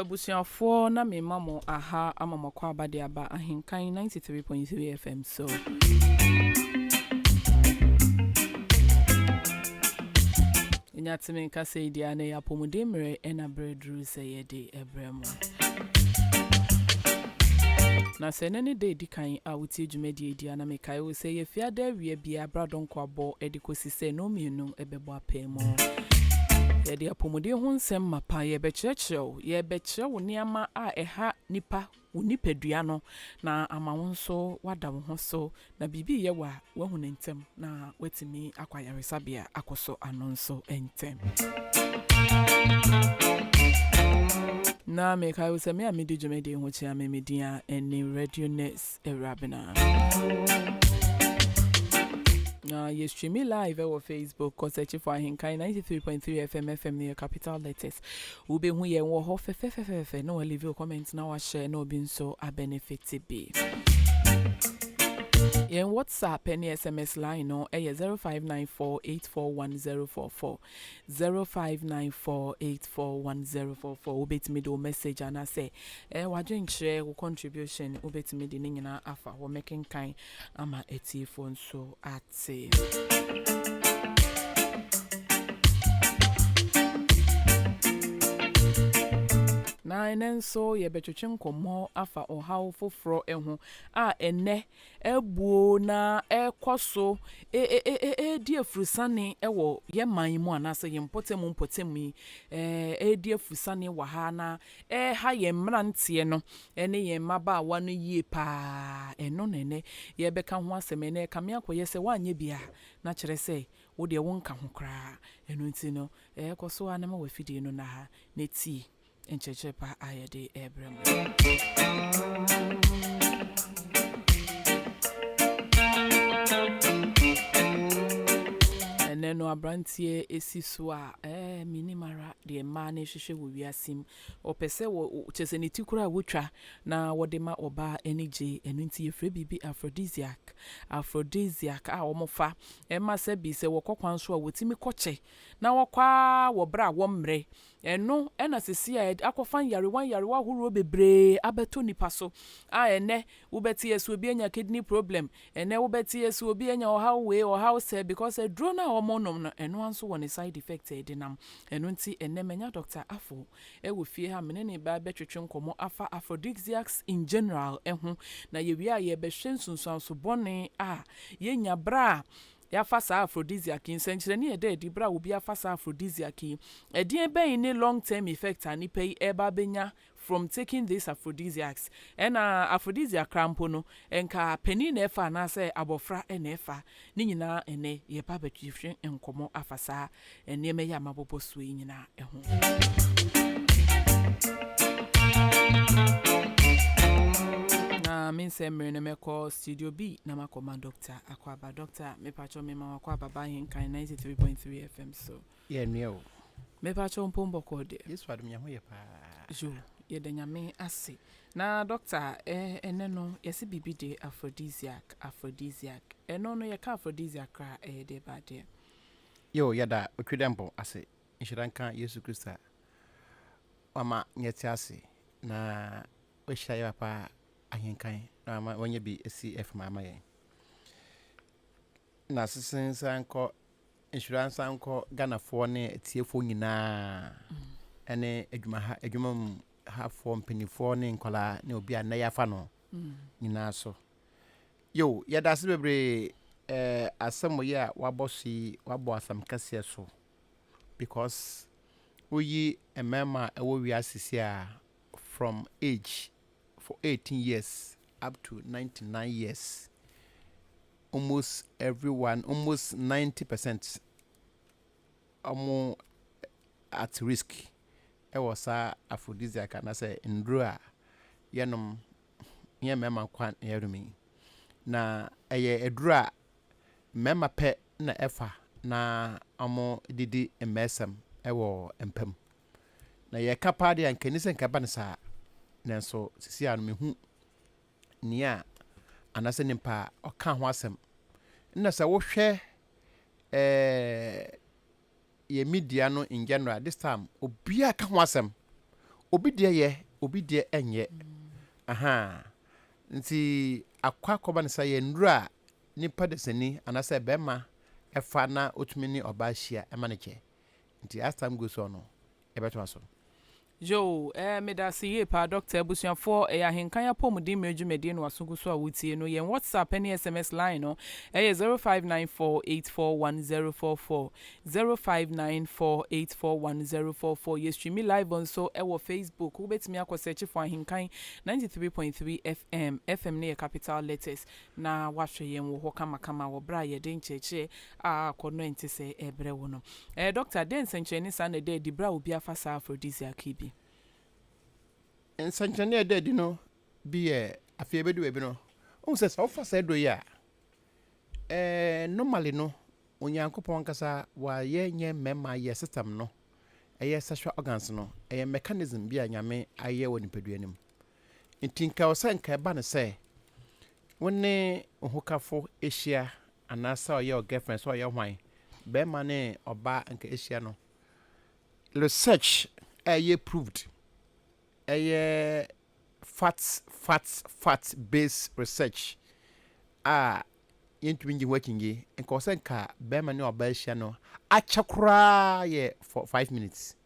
Webusiafo na me mamo aha amamako abade aba ahinkan 93.3 FM so. Nyatime nka say dia na yapomode Mmere ena bredru say yede ebremo. Na se nene de dikan a wuti dwumadi dia na mekai wo say ye fiada wie bia bradonko abo edikosi say no mienu ebebo apemo. Yedi apomode ho nsem mapa ye bekyerɛkyerɛw wo niama a ɛha nipa wo nipadua no na ama wo nso wada wo ho so na bibi ye wa wahu ntem na wetimi akwayaresabea akoso anonso entem na mekai wo say me amedi dwumadi ho chia me media eni radio ness Awurabena. You stream me live on Facebook or search for Hinkai 93.3 FM near capital letters. Ube hu ye wo ho fe no leave your comments now share no bin so a benefit be. Yen WhatsApp any SMS line no 0594841044 0594841044 ubet me do message and I say wadwen share wo contribution ubet me di nyina afa wo making kind ama eti phone so ate na enenso ye betwetwe nkomo afa ohaw foforo ehu a ene ebuo na ekoso di afurusane ewo ye man mu anase ye mpotem yi di afurusane wa ha na ha ye mrantie no ene ye maba wa no yie pa eno nene ye beka ho aseme ne kame akoye se wanye bia na kire se wo de wo nka ho kra eno nti no ekoso anama wafidie no na ha neti enchechepa ayede ebrem eneno abrantie esiso a minimara de ma na hwehwe wo wiasim opese wo chese ne tikura wotwa na wode ma oba enije enu nti yefre bibi aphrodisiac a omofa ema se bi se wokokwan so a wotimi koche na wokwa wo bra wo Mmere eno ena sisi a akofan yarewa huru bebre abeto nipa so a ene wobeti yesu obi enya kidney problem ene wobeti yesu obi enya how say because a drone na homonom no eno anso won side effect edinam eno nti ene menya doctor afo ewo fie ha menene ba betwetwe nkomo afa aphrodisiacs in general ehu na yewia ye behwe nsunsuanso bone a yenya bra ya fasa aphrodisiac in senchire ni ede di bra obi afasa aphrodisiac edien ben ni long term effect ani pay eba benya from taking this aphrodisiacs and aphrodisiac crampo no enka pani na efa na say abofra na efa ni nyina ene ye ba betwihwe enkomo afasa ene me ya mabobo so nyina eho minse Mmere me call studio B na makoma doctor akwaba doctor me pacho me ma akwaba ba Hinkan 93.3 FM so yeah neo me pacho mpombo kode yes wadum ya ho ye pa jo ye de nyame ase na doctor ene no yesi bibi de aphrodisiac eno no ye ka aphrodisiac kra de ba de yo yada otwedempo ase inshiranka Yesu Kristo ama nyeti ase na ohia ya pa Hinkan na wanye bi CF mama ye na sisen sanko insurance anko Ghana fo ne tiefo nyina ene adwuma ha fo mpanifo ne nkola ne obi a na yafa no nyina so yo yada se bebre asemo ye a wabo asam kase so because oyi emema ewo wi asisi a from age for 18 years up to 99 years almost everyone almost 90% at risk was aphrodisiac and I say ndrua yenom ye mema kwan yerumi na edrua mema pe na efa na didi emesem ewo empem na ye kapade ankenise nkaba ne sa nanso sisi anu mehu nia anase nimpa oka ho asem na se wo hwe ye media no in general this time obi aka ho asem obi de enye aha nti akwa koba ne sa ye ndura nipa de sani anasa bema efa na otumi ni oba hia ema ne che nti as time goes on no ebeto aso Jo, me da si ye pa Dr. Abusuafo ahenkan ya pomudin medwumedie no asogu so a wutie no yen WhatsApp and SMS line no 0594841044 0594841044 yes stream live on so Facebook wo betimi akose for ahenkan 93.3 FM ne capital letters na wahwe yen wo kama wo bra ye den cheche a kono ntise ebre wo no Dr. Den sencheni sa na de di bra obi afasa aphrodisiac bi ensanchane de no bi afie bedu ebi no se so fa sa do ya normally no onyankopon kasa wa ye nye mema ye system no sexual organs no mechanism bi anyame aye woni peduanim ntinka osanka ba ne se woni ohukafo ehia anasa oye girlfriend so oye hwan be ma ne oba nka ehia no research proved fat based research yentumi ngi working nka osanka be ma ne oba ehia no achakura ye for 5 minutes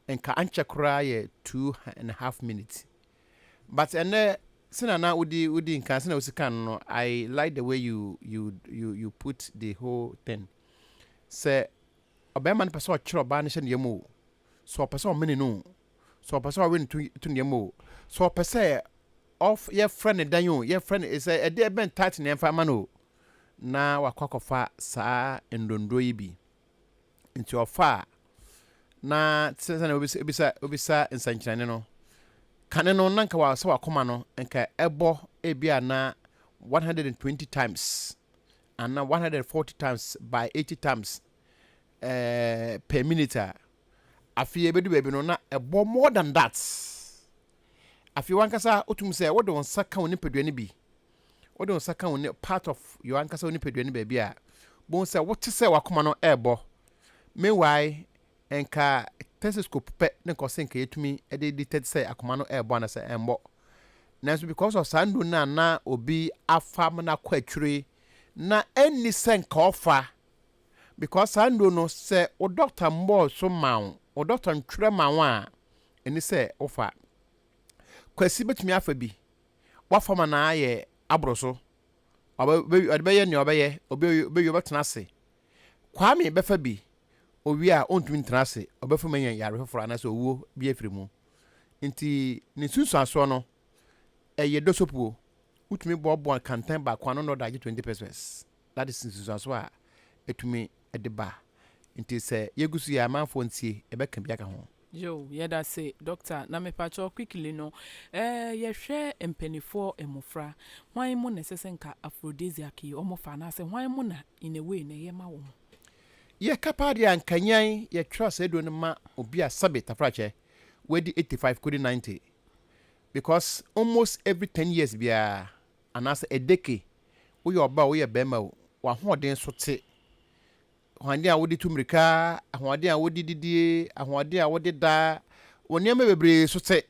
nka anchakura ye 2.5 minutes but sinana udi nka sina usikan no I like the way you put the whole thing say obema ne person chiro ba ne hye ne yemo so person mini no so person win to ne yemo so person of your friend dan yo your friend is a dey ben tat ne mfa ma no na wakwakofa saa ndondo yi bi nti ofa na tsena obisa nsanchane no kane no nanka wa so wakoma no nka ebo ebia na 120 times and na 140 times by 80 times per minute afi ebedu bebi no na ebo more than that afi wankasa otum se wo don saka woni peduane bi wo don saka woni part of your wankasa woni peduane ba bi a bon se wo te se wakoma no ebo meanwhile enka telescope pe ne ko senka yetumi detect say akoma no ebo na say embo nanso because of sandu na obi afam na kwatwire na any senka ofa because sandu no say o doctor mbo so mawo o doctor ntwere mawo a eni say ofa kwasi betumi afa bi wafama na aye abroso obeye ne obeye obeyo betena se kwame befa bi owi a ontumi ntrase obefa manyan yare foforo na so owuo bi afiri mu nti ne sunsu aso no dosopuo utumi bobo kantan ba kwano no daje 20 pesos that is sunsu aso a etumi edeba nti se yegusu ya manfo ntie ebeka biaka ho Yo, yeda say doctor na me pacho quickly no ye hwe empenifo emofra hwan mu na sesenka aphrodisiac yi omofa na se hwan mu na in a way na ye ma wo ye kapade ankanyan ye trust edo ne ma obi a sabit afrache wedi 85 kodi 90 because almost every 10 years bia anasa a decade wo ye oba wo ye bema wa hoden so te ahwade a wodi tumrika ahwade a wodi didie ahwade a wodi da woni ama bebre so te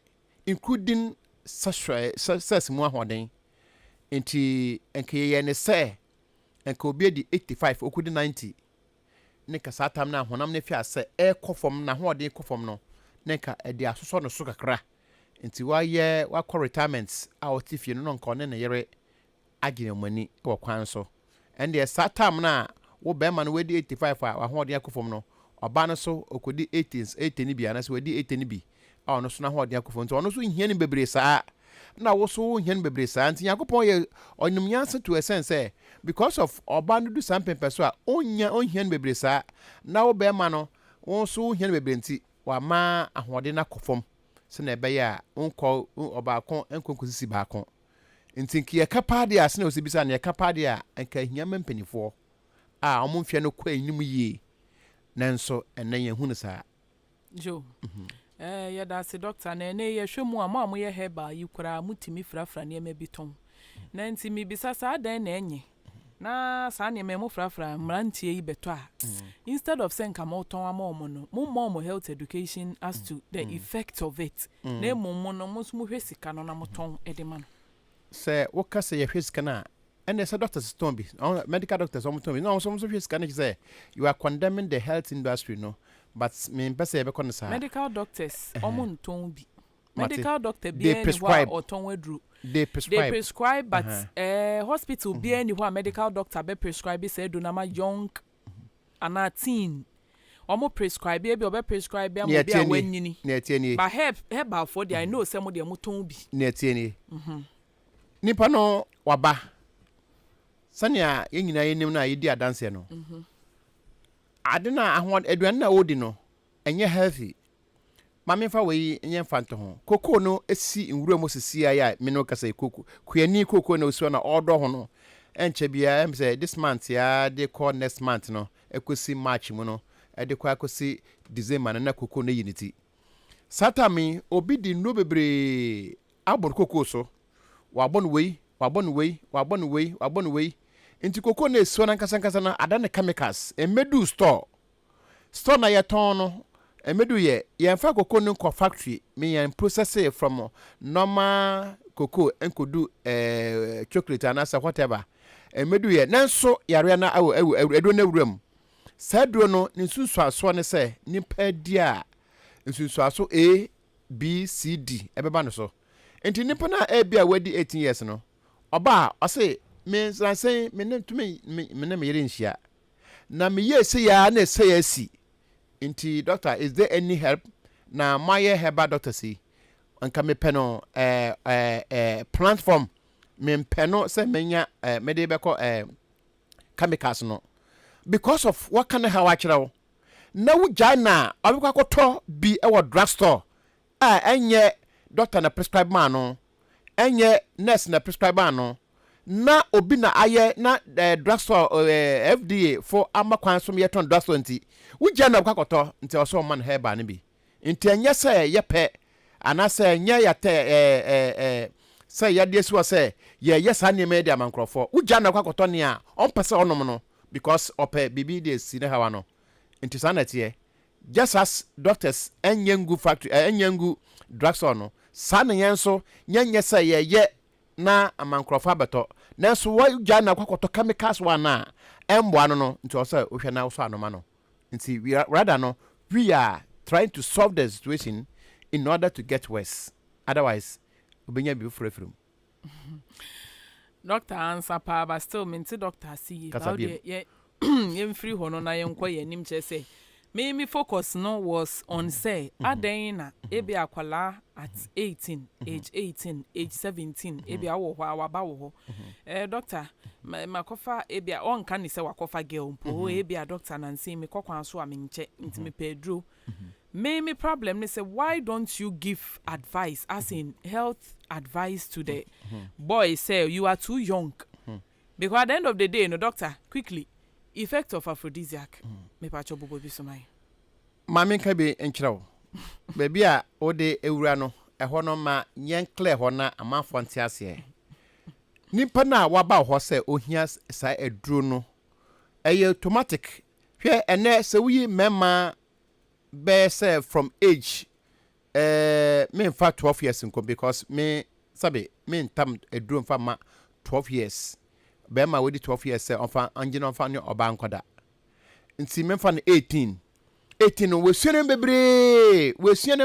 including sas mu ahwade enti enke ye ne se enke obi di 85 okudi 90 neka satam na honam ne fi ase kofom na hoden kofom no neka edi asoso no so kakra enti wa retirement a otifie no nka one ne yere agire mani wo kwan so and the satam na wo be man we di 85 a hoden kofom no oba no so okodi 80 ni bia na so we di 80 ni bi a ono so na hoden kofom nti ono so hia ni bebre saa na wo so hia ni bebre saa nti yakopon ye onum yanse to a sense because of oba no do sample person a onya onhia ni bebre saa na wo be man no wo so hia ni bebre nti wa ma ahoden na kofom se na ebe ya onko oba kon enkonkosisi ba kon nti nki ye kapade a se na osibisa na ye kapade a enka hia mempanifo a omumfia no kwa enyim yie nanso enen ye hunu saa jo ya da se doctor na ene ye hwemu a mo ye heba yikura mutimi frafra ne me biton na nti mi bisa saa dan na enye na saa ne memo frafra mrantie yi beto a instead of saying kamoton amomo no mo health education as to the effect of it na mo no mo hwe sika no na moton edema no say what ka say hwe sika na and there's a doctor's stone be medical doctors no so hwe sika na say you are condemning the health industry no but me pese e be kono sa medical doctors omonton bi medical doctor they be prescribe or ton wedru they prescribe but hospital be anywhere medical doctor be prescribe say do na ma young and a teen omo prescribe be obe prescribe am be a wanyini na tieni but herbal for the I know say mo de moton bi na tieni nipa no waba sania yenyina yenim na yedi adanse no ade na ahon aduan na odi no enye healthy mame fa we enye fanto ho koko no esi nwura mo sisi ya me no kasa koko kuani koko na osi na odo ho no enche bia em say this month ya they call next month no ekosi march mu no e de kwa ekosi december na koko no yiniti satami obi di no bebre abon koko so wabon wei inti koko na esi na nkasa na adane chemicals emedu store na yeton no emedu ye yemfa koko no ko factory me yen process it from normal koko enkodu chocolate and asa whatever emedu ye nanso yare na edo na wuram sadro no nsunsu aso ne se nipa dia nsunsu aso A B C D ebeba no so enti nipa na a bia wadi 18 years no oba ose me say me nem yere nhia na me ye se ya na se ya si inti doctor is there any help na my herbal doctor see anka me peno plant form me peno se menya me de beko chemicals no because of what kind of how akira na wo jana abekwa koto bi e wo drugstore enye doctor na prescribe man no enye nurse na prescribe man no na obi na aye na drugstore FDA for amakwan so yeton drugstore nti wugya na kwakoto nti oso man herba ne bi nti enye se ye pe ana se enye ya te se ya de so se ye yes ane media mankrofo wugya na kwakoto ne a on pese onom no because ope bibi de si ne hawa no nti sanete just as doctors enyengu factory enyengu drugstore no sana yenso nyenye se ye na amankrofa beto nanso wugya na kwakoto chemicals wana embo ano no nti oso ohwe na oso anoma no nti we are trying to solve the situation in order to get worse otherwise obenya bi frefrum doctor answer pa but still minti doctor see how ye free hono na yenko ye nim che say me focus no was on say aden na ebi akwala at 18 age 18 age 17 ebi awo ho awaba wo ho doctor makofa ebi on kan ni say wakofa girl mpo ebi a doctor nansi me kokwan so amenche nti me pedro me problem ni say why don't you give advice as in health advice to the boy say you are too young because at the end of the day no doctor quickly effect of aphrodisiac me pa chobobo bi so mai mame ka bi enkyerɛw baby a ode ewura no ɛhɔ no ma yen clear hɔ na amafo nte ase nipa na waba hɔ sɛ ohia sa eduro no ɛyɛ automatic hwɛ ene sɛ wuyi mema be say from age me in fact 12 years nko because me sabe me ntam eduro mfa ma 12 years be ma wedi 12 years say onfa angina onfa ne oba nkoda nti me mfa no 18 no wesuane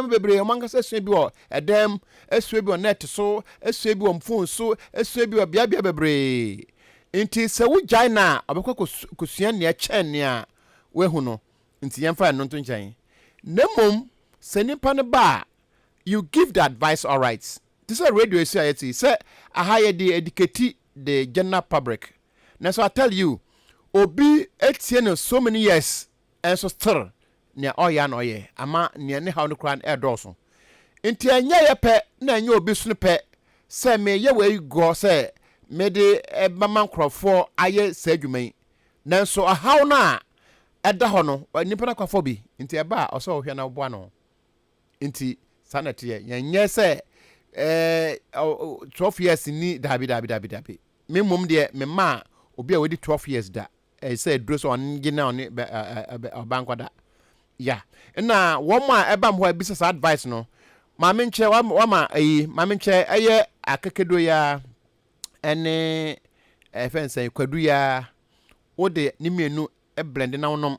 bebre omanga se sua bi o edem esua bi o net so esua bi o phone so esua bi o bia bebre nti se wo jai na obekwa kosua ne chen ne a wehu no nti yemfa no nto nchen nemom se nipa ne ba you give the advice all right this is radio society say a higher the educate the general public now so I tell you obi etie so many years and so still ne oya no ye ama ne how no kran e doso nti anya ye pe na anya obi sunu pe say me ye we go say me de mama nkrofo aye sadwuman nanso a how na eda ho no nipa na kwafo bi nti eba a oso ohwe na bo ano nti sanete ye nye say 12 years ni dabi me mum de me ma obi a wedi 12 years da say duro so on gina on bank da yeah na woma ebam ho business advice no ma menche wama ma menche eye akekedo ya ene fense kwadu ya wode ni mienu blend na wonom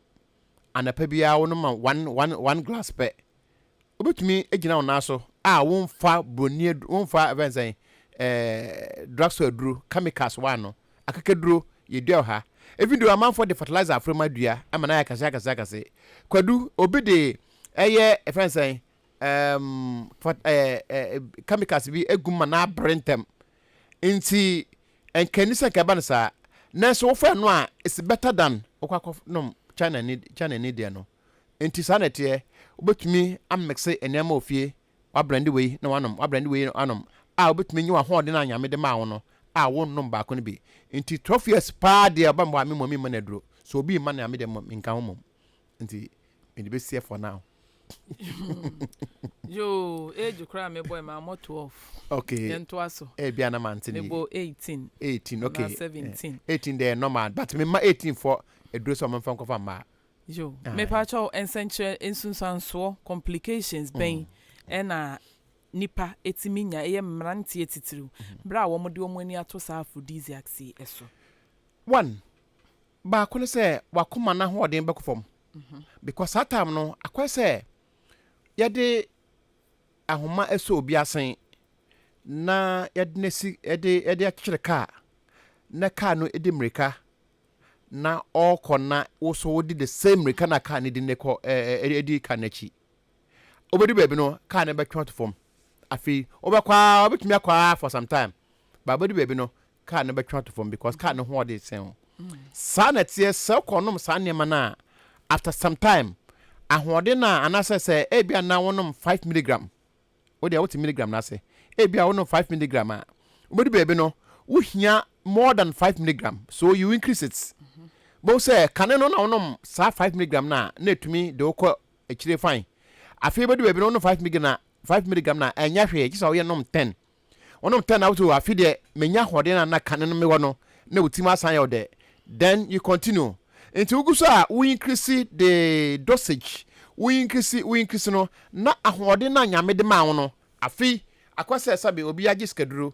anapa bia wonom one glass pe obetumi egina wona so a wonfa broni wonfa fense drugs aduro chemicals wano akekeduro yedua ha even though amount for the fertilizer from adua amana ya kase kwadu obi de eye fense chemicals bi eguma na brentem nti enkanisa kabansa na so wo fa no a is better than okwakof no China need there no nti sanete obetumi amexe enema ofie wa brand we na wanom wa brand we anom a obetumi nyi wa hode na anyame de ma wo no a wonnom ba ko no bi nti 12 years pa de ba mo ami mo mi manadro so obi man ame de nka ho mom nti me be see for now. Yo, age cry me boy ma mo 12. Okay. Yento aso. Bia na man tin. Bo 18. 18, okay. Na 17. 18 there normal, but me ma 18 for a dress on fan kofa ma. Yo, me pa cho ensenche ensunsanso complications ben na nipa etiminya eye mrantie etitiru. Bra wo mo de omo ani ato sa aphrodisiac si eso. One. Ba ko say wakoma na ho odin bekofom. Because that time no akwa say yade ahoma eso obi asen na yade nesi yade akire car na car no edi mreka na all kona also wodi the same mreka na car ni di neko edi car na chi obedi baby no car na be twat form afi obekwa obetumi akwa for some time but obedi baby no car na be twat form because car no ho dey sen sanetie se konom sanema na after some time ahode na anase say ebia na wonom 5 mg wo dey what milligram na say ebia wonom 5 mg a obedi baby no wo hia more than 5 mg so you increase it bo say kane no na wonom sa 5 mg na etumi de okọ ekire fine afi obedi baby no wonom 5 mg na enya hwe kisa wo ye nom 10 wonom 10 na wo afi de menya hode na kane no me wo no na utima asan ye de then you continue into ugusa we increase the dosage we increase no na ahode na nyame de ma no afi akwase sabe obi age schedule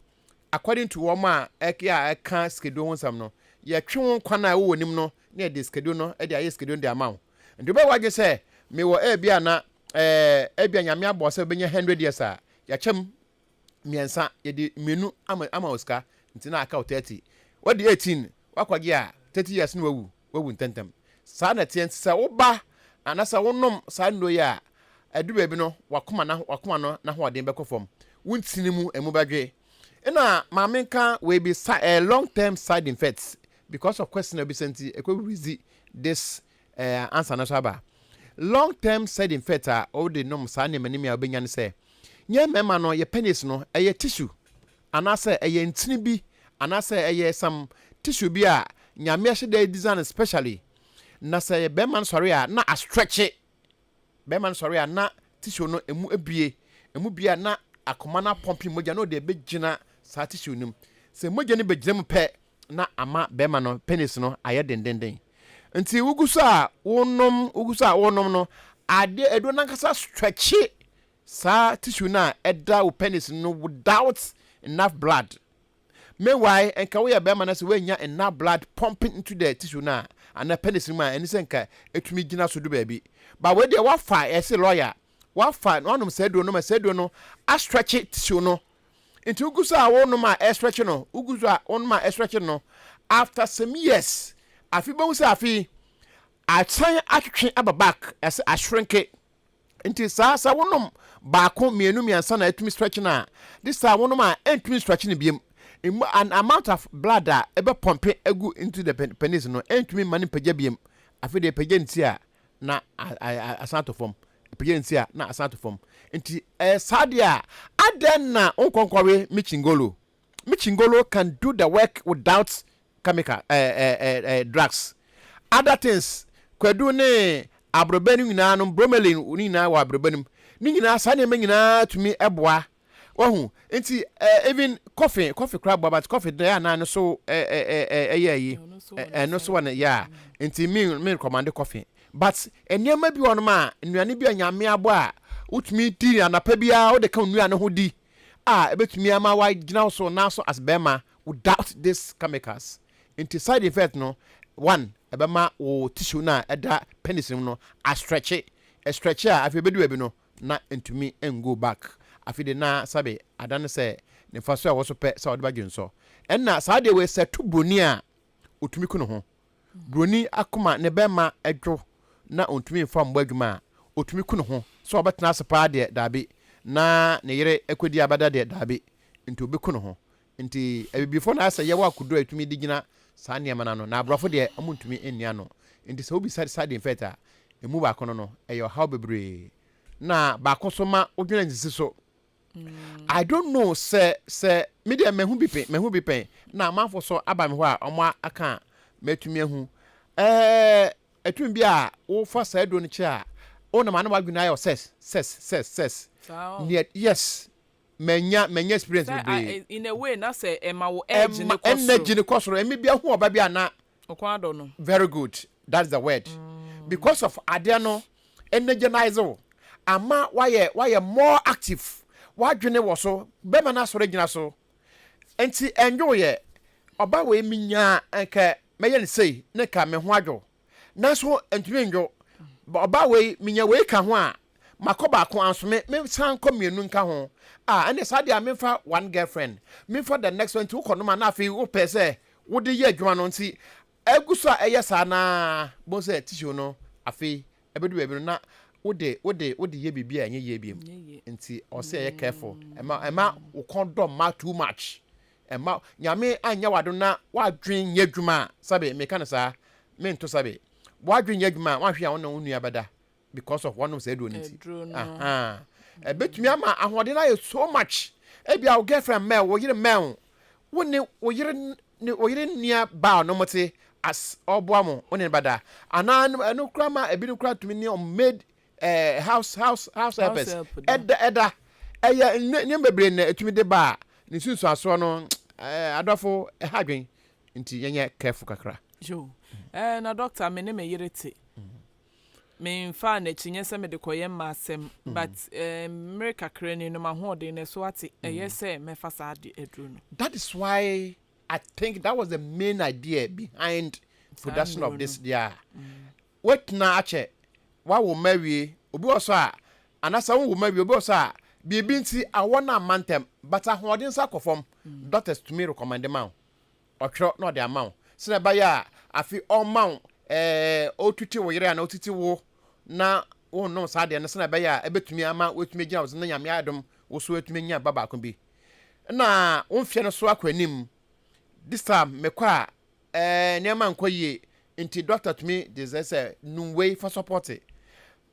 according to woma eka schedule wonsam no ye twe kwana wo nim no na de schedule no e de aye schedule de amount ndo be wage say me wo bia na bia nyame abose benya 100 years a ya chem miensa ye de menu ama oska ntina aka 30 what the 18 wakwage a 30 years no wawu ntentem sa na tie nsa wo ba anasa wonom sa ndo ya adu baby no wakoma no na ho odin bekofom wuntinimu emu badwe ena mamenka we be long term side effects because of question obesity ekwewizi this answer na saba long term side effects are all the nom sa na manimi a obenya ne se nye mema no ye penis no eye tissue anasa eye ntini bi anasa eye some tissue bi a nyame ahye dey design especially na say be man sorry a na a stretch be man sorry a na tissue no emu bia na akoma na pumping moja no de begina sa tissue nim se moja ne begina pe na ama be man no penis no aye dendenden nti ugusa wonom no ade edo na kasa stretch sa tissue na eda wo penis no without enough blood. Meanwhile, and can we have better say when you're enough blood pumping into the tissue now, and a penis in my and senka, it me gina to do baby. But when they were fire, as a lawyer, what fine one of said no, I stretch it tissue no. Into Ugusa one my stretch no, Ugusa on my stretch no. After some years, I feel both I try to up a back as I shrink it. Until sa one back home, me and son, I to me stretching now. This time one of my entry stretching beam. An amount of blood that ever pump egu into the penis no entumi mani pejabiem afi de pejentia na asanto form pejentia na asanto form nti sadia aden na onkonkore michingolo can do the work without chemical drugs other things kwadu ne Awurabena nyina no bromelain nyina wa Awurabena ni nyina sa ne nyina tumi eboa wahu nti even coffee crab but coffee there na so yi no so one yeah nti me recommend coffee but enema bi won ma nnuane bi anyame abo a utumi di anapa bia wo de ka nnuane ho di ebetumi ama wa gina so na so as bema without this chemicals nti side effect no one ebema o tissue na eda penicillin no a stretch a afi bedu ebi no na ntumi go back afi de na sabe adane se ne faso a wo so pe sa odba ginso enna sa de we setu broni a otumi ku no ho broni akoma ne bema edwo na ontumi mfa mbo adwuma otumi ku no ho so obetena asepa de dabi na ne yere ekodi abada de dabi nti obi ku no ho nti before na asa ye wa kudo atumi digina sa ne mana no na abrofo de amuntumi ennia no nti se obi side effect a emu ba kono no eyo how bebre na ba kosoma odwena nzisi so I don't know se media mehu bi pen na amanfo so aba me ho a omo aka metumi ehu etumi bi a wo fa sa do no che a ona ma na wadwena ayo ses yes menya experience be in a way na say ema wo energy ne kosoro emi bia hu oba bia na okwado no very good, that's the word. Because of adeno energize ama why more active wadwene wo so be ma na soro gina so enti enjo ye oba we minya enke meye ne sei ne ka me ho adwo na so entumi enjo oba we minya we ka ho a makoba ko anso me san ko mienu nka ho and sade a me fa one girlfriend me for the next one to ko no ma na afi wo pese wo de ye adwuma no nti eguso a eyesa na bo se tissue no afi ebedu ebi na wo de ye bibia enye ye biem nti o se ye careful ema wo condom ma too much ema nyame anya wado na wadwen ye adwuma sabe me kan sa me nto sabe wadwen ye adwuma wa hwe a wona wonu abada because of one of say do nti betumi ama ahode na ye so much ebia wo girlfriend me wo yire me wo yire nia ba no mote as oboamo one bada ana no krama ebi no kra tumi ni made house helpers eda eya ni bebre na etumi de ba ni sunsu aso no adofo hadwen nti yenye careful kakra jo na doctor me ne me yirete me fa na chinye se me de koye masem but Mmere kakra ni no ma ho de ne so ate eyese me fa sa de edru no. That is why I think that was the main idea behind production of this year. What na ache wa wo mawie obi oso a anasa wo mawie obi oso a bibi nti awona mantem but ahoden sa kofom doctors to me recommend them out otro no de amount se ba ya afi all mount otuti wo yere na otuti wo na wo no sa de na se ba ya ebetumi ama wetumi gina wo na nyame adom wo so wetumi nya baba ko bi na wo mfie no so akwanim this time mekwa niam ankoye nti doctor to me this say no way for support it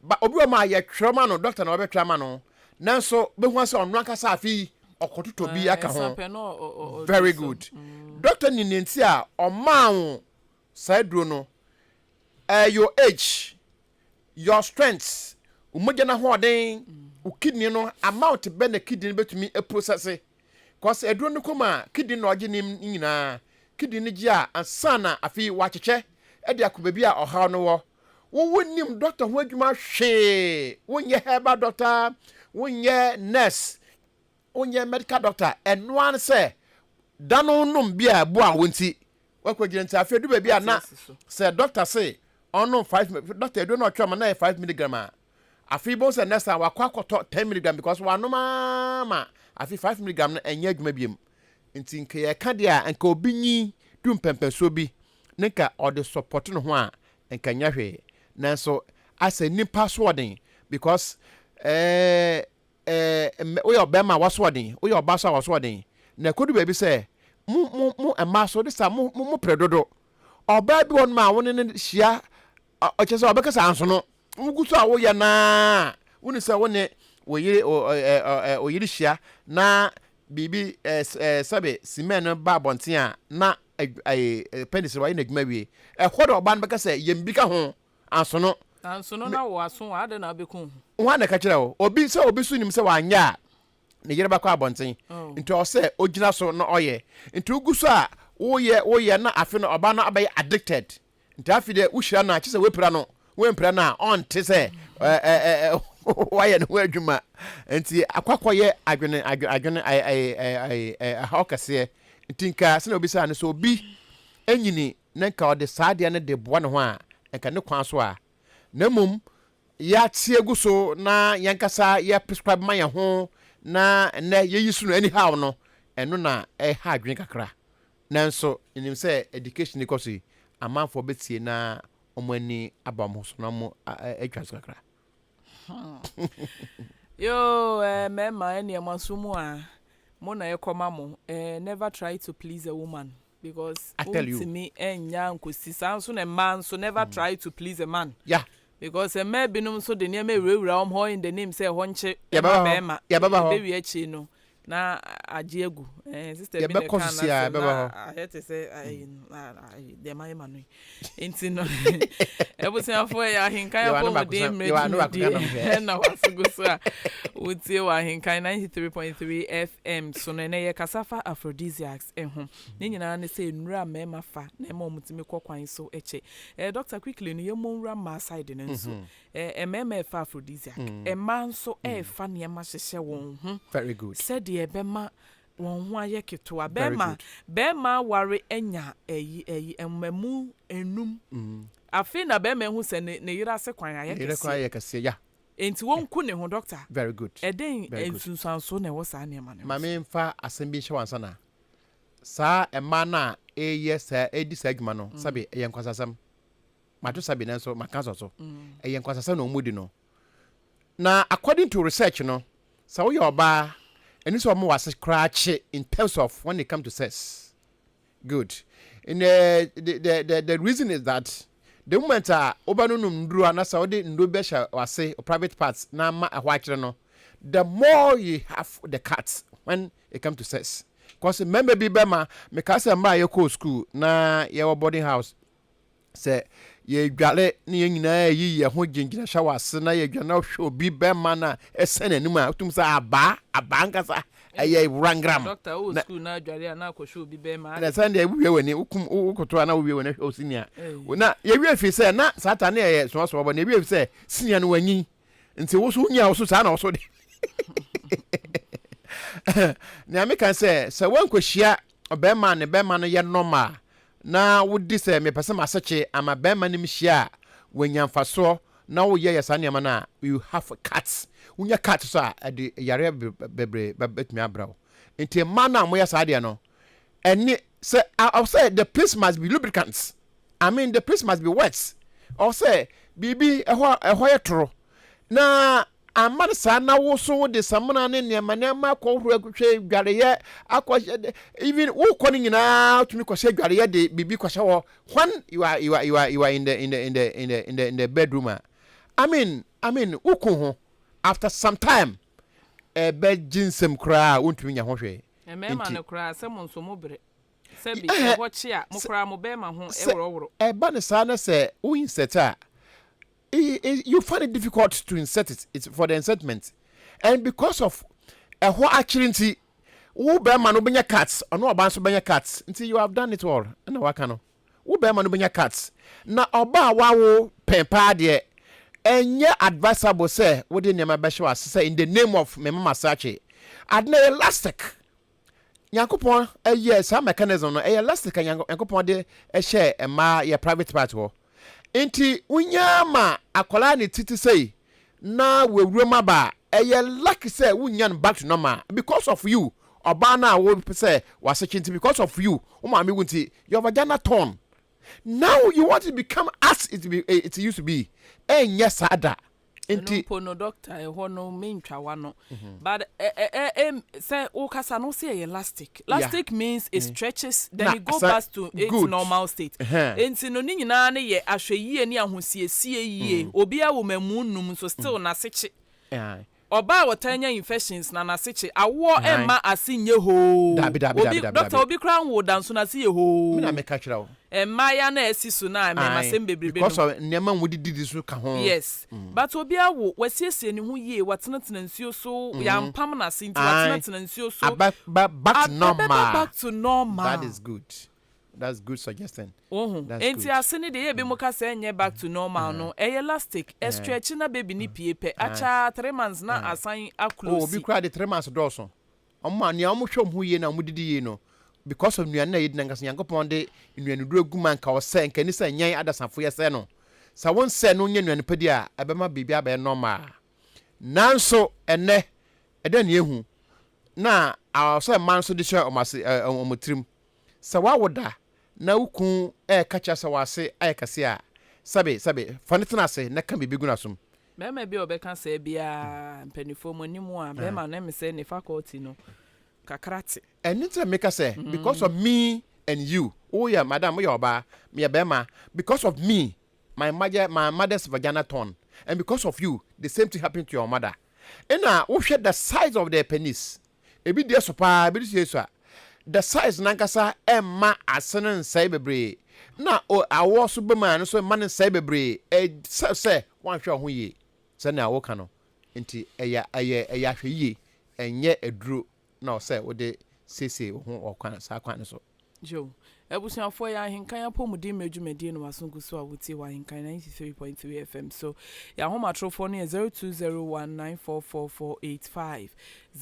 but obi ma ye twema no doctor na obetwema no nanso behu ase onu akasa afi okototo bi aka ho very good doctor ni nti a omawo saidro no your age your strength umoja na ho den ukidney no amount be na kidney betumi e process cause edro no koma kidney no oje ni nyina kidney gi a ansana afi wacheche e de akoba bi a oha no wo wonim doctor ho adwuma hwe wonye herba doctor wonye nurse wonye medical doctor eno an se dano num bia bo a wonti wakwagire nti afi du ba bia na se doctor say ono 5 doctor do not try na 5 mg afi bo se nurse wakwa akoto 10 mg because wano ma afi 5 mg na enye adwuma biem nti nke ye ka dia nka obinyi du mpempenso bi nka ode support no ho a nka nya hwe nanso asa nipa swording because we obema waswording we obasa waswording na kodu baby say mu emaso this mu predodo oba bi won ma won ne hia ochese obekasa anso no muguso a wo ye na woni se woni oyiri hia na bibi sabe simen ba bonten a na penis wa ina dwuma wie hodo oba no bekasa yembika ho anso no na wo aso ade na beku ho na ka kire wo obi so nim se wanya ne yere ba kwa abonten nti o se ogina so no oye nti ugu so a woye na afi no oba no abay addicted nti afi de uhira na akise wepira no wempira na on te se waye no adwuma nti akwakoye adwene hawkase nti nka se na obi sa ne so obi enyini na nka ode saade ne de boa ne ho a nka ne kwan so a na mum ya tiegu so na yankasa ya prescribe ma ya ho na ye yisu no anyhow no eno na ha adwene kakra nanso nim say education ikosi amanfo betie na omani abam so na mo atwa kakra yo mema eni amasumu a mo na ekoma mo never try to please a woman because I tell you me enya nkosi sanso na man so never try to please a man yeah because a man binum so de neme wura ho in the name say honche bema baby achi no na ajiegu sister bi ne kan na I to say I de my manu enti no ebusia fo ya hinkan ya bo de mre na wasugo so a utie wa hinkan 93.3 FM so no ne ye kasafa aphrodisiacs ho ne nyina ne say nura mema fa na ema omutimi kokwan so eche doctor quickly no yemo nura ma side ne nso mema fa aphrodisiac man so fa ne ma hyehye won ho very good said ye bema won ho aye keto bema ware enya emamu enum afi na bema hu se ne yira se kwan aye kese ya enti wonku ne ho doctor very good eden ensunsanso na wo sa ne ma ne mame mfa asem bi hye na sa ema na eye sa edi sa adwuma no sabe eye nkwasasam mato sabe nanso makanso so eye nkwasasam na omudi no na according to research no sa wo yoba eni so mo was scratch in terms of when it comes to sex good in the reason is that the moment obanunu nduru anasa odi ndo besha wase private parts na ma ahwakire no the more you have the cuts when it comes to sex because remember bi bema me ka say ma ye ko school na ye boarding house say ye dwale ni ye nyina yi ye ho gingina shawase na ye dwana hwo bi bema na esen anim a tum say aba nkasa aye rangram doctor o school na dwale na ko hwo bi bema na sande wiwe wani ukoto na wiwe wani o senior na ye wi afi say na satan na ye so so bo na wi afi say senior no wanyi nti wo so nya wo so sa na wo so de na me kan say so wan kwahia obema ne bema no ye normal na wodi say me pese maseche ama bema ne mhia wanyamfaso na wo ye yesa ne na you have cuts unya cut so a de yare bebre betumi abrawo nti man na mo yesa de no eni say I say the place must be lubricants I mean the place must be wet or say bibi ehho yetro na amana sa na wo so de samana ne nema ko huru akutwe dwareye akwa even wo ko ni nyina tumi ko se dwareye de bibi ko se wo when you are in the bedroom I mean uku ho after some time be jinsem kra wontumi nya ho hwe me ma ne kra se mo nso mo bere se bi ho chi a mo kra mo be ma ho eworo ba ne sa na se wo insert you find it difficult to insert it. It's for the insertment. And because of a whole actually, who bear man benya cats, or no abanso benya cats, until you have done it all. And no wakano. Who bear man benya cats. Na oba wawo pempa de enye advisable say, what in my beshwa say in the name of Mema Sachi. Adne elastic. Yankopon yes, some mechanism no elastic and yankopon de share a ma your private part wo. Enti unyama akola ni titi say na wewurema ba eye lucky say unyan back to normal because of you oba na wo say wasechinti because of you umami wunti your vagina torn now you want to become as it used to be enye sada enti no doctor ehho no mentwa wa no but say o kasa no say elastic means it stretches then it goes back to its normal state enti no ni nyina ne ye ahweyie ni ahosiesie yie obi a wo mamu num so still na seche oba wotanya infections na naseche awo emma asinye ho obi doctor obi kran wo dan so na se ye ho me na me ka kira wo emma ya na asisu na me masem bebrebe no because of nema wo didi so ka ho yes but obi awo wasiesie ne ho ye watenatena nsuo so ya mpam na sinti watenatena nsuo so back to normal that is good. That's good suggestion. Enti asene de ye be muka say enye back to normal no elastic stretch na baby ni piepe acha 3 months na asan aclose. Obi kra de 3 months doso. Omma ne omhwom hu ye na omdidi ye no because of nuan na yedi nangasa yankopon de nuan duro guma nka o say nka ni say nyan adasafo ye say no. Sa won say no nya nuan padi a ebema bibi aba normal. Nanso ene eda ne ehu na say man so de share omase omotrim. Sa wawoda na ukun kacha sa wase ayekase a sabe fanitena se na kan bibi gunasum be ma bi obeka se bia mpanifo monimu a be ma na me se ne faculty no kakrate anytime make say because of me and you oh yeah madam we oba me be ma because of me my mother's vagina torn and because of you the same thing happened to your mother and wo hwe the size of their penis ebi dey so pa ebi dey so the size nankasa emma asenen sai bebre na awo so be man so man sai bebre say wan hwe ho ye say na awo ka no nti eya hwe ye enye eduro na say wo de sese ho okwan sa kwan so jo ebusuafo ya hinkan ya pomudi medwumedie no wasungu so awuti wa hinkan 93.3 FM so ya homa trofo ne 0201944485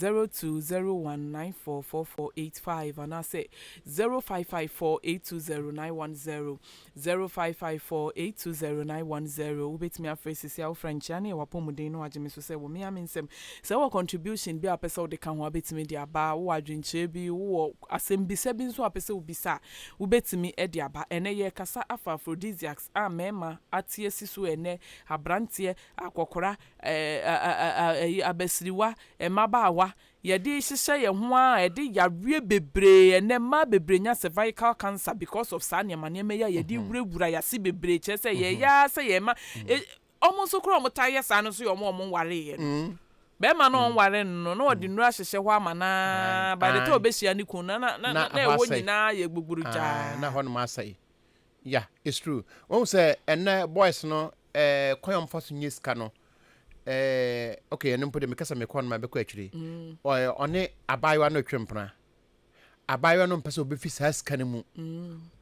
0201944485 and I say 0554820910 0554820910 ubetimi afresi ya French ya ne wapomudi no ageme so say wo me amensem say wo contribution bi apesa wo de kan ho abetimi de aba wo adwenche bi wo asembisa bi so apesa wo bisa ubetimi edi aba ene ye kasa aphrodisiacs mema atie siso ene abrantie akokora abesiriwa emabaawa yedi hihye ye ho a edi yawe bebre ene ma bebre nya cervical cancer because of sa nema ya yedi wurewura yase bebre chese ye ya se ye ma omonso kro omtaye sa no so ye omo ware ye be ma no ware no no odi nura hyehye ho amana by the time obehia ni kun na ewo nyina ye gbugburu ja na ho no ma sai yeah it's true won say ene boys no koyom faso nyiska no okay ene mpode mekasa mekon ma beko atwire one abayo no twempna abayo no mpese obefi sa ska ne mu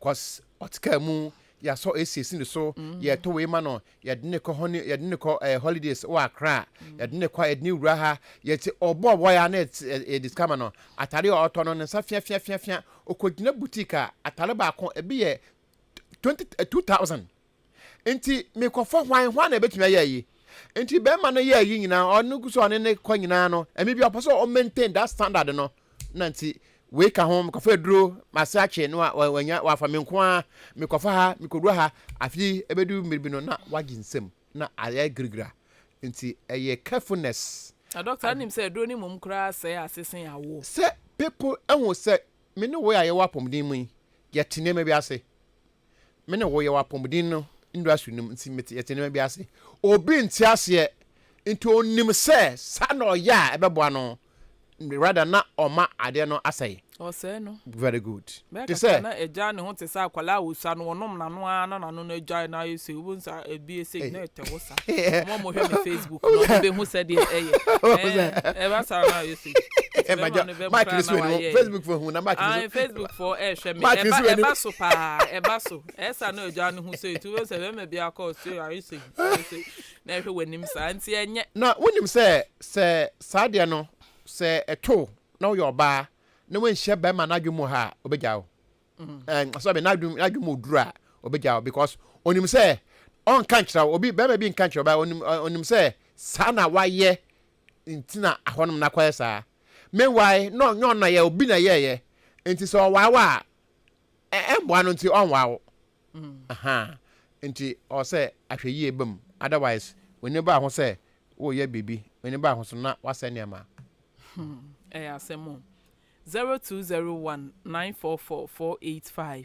cause otka mu ya so esesin so ya to we ma no ya de ne ko holidays o akra ya de ne kwa edni wura ha ya ti obo ya na e discover no atare oto no nsa fia okogina boutique atare ba kon ebi ye 2000 enti me ko fo hwan na betumi ayi enti be ma no ye ayi nyina onu guso one ne kwa nyina no emi bi oposo o maintain that standard no na enti we ka home ko fa duro masache no wanya wa fa menko a me ko fa ha me ko duro ha afi ebedu miribi no na wagi nsem na aya grigra enti eye carefulness a doctor anim say duro ni mum kra say asesen yawo say people enwo say me no we aye wa pomdin mu yetine me bi ase me no we wa pomdin no industry nim nti meti yetine me bi ase obi nti ase enti onim say sa no ya ebebo no rather na oma ade no asay o say no very good they say na eja ne ho te sa akwala wusa no onom na no ana na no eja na yese ubunsa ebi say na etewosa mo hwe me Facebook no be hu say de e ba sa na yese e ma Chris we Facebook for hu na ma Chris Facebook for hwe me e ba so pa e ba so esa na eja ne hu say tu say me bia call say yese na hwe wanim sa anti enye na wonim say sadia no say eto na yo ba na wen hye ba ma na dwumu ha obejawo so be na dwumu dura obejawo because onim say on kan kira obi ba ma bi kan kira ba onim say sa na waye ntina ahonom na kwaye sa meanwhile no nyon na ye obi na ye enti so wawa embo anu nti on wawo aha enti o say ahweyi ebam otherwise when ba ho say wo ye bibi when ba ho so na wasa niama asemo 0201944485